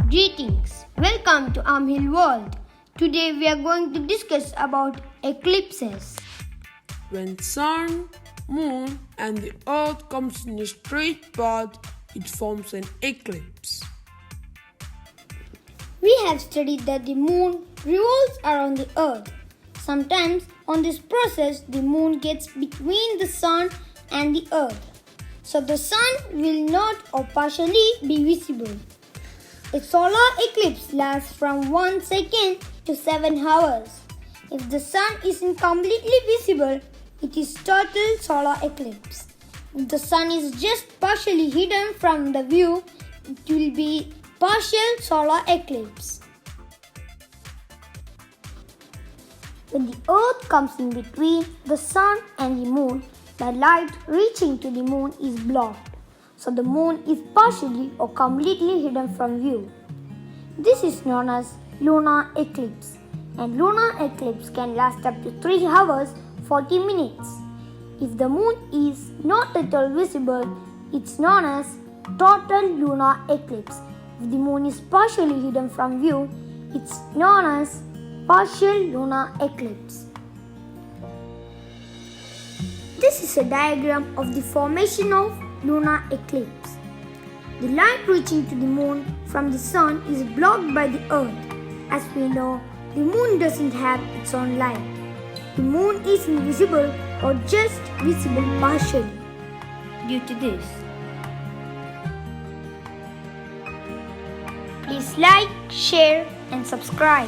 Greetings, welcome to Amhil World. Today we are going to discuss about eclipses. When sun, moon and the earth comes in a straight path, it forms an eclipse. We have studied that the moon revolves around the earth. Sometimes on this process the moon gets between the sun and the earth. So the sun will not or partially be visible. A solar eclipse lasts from 1 second to 7 hours. If the sun isn't completely visible, it is total solar eclipse. If the sun is just partially hidden from the view, it will be partial solar eclipse. When the earth comes in between the sun and the moon, the light reaching to the moon is blocked. So the moon is partially or completely hidden from view. This is known as lunar eclipse, and lunar eclipse can last up to 3 hours 40 minutes. If the moon is not at all visible, it's known as total lunar eclipse. If the moon is partially hidden from view, it's known as partial lunar eclipse. This is a diagram of the formation of lunar eclipse. The light reaching to the moon from the sun is blocked by the earth. As we know, the moon doesn't have its own light. The moon is invisible or just visible partially due to this. Please like, share and subscribe.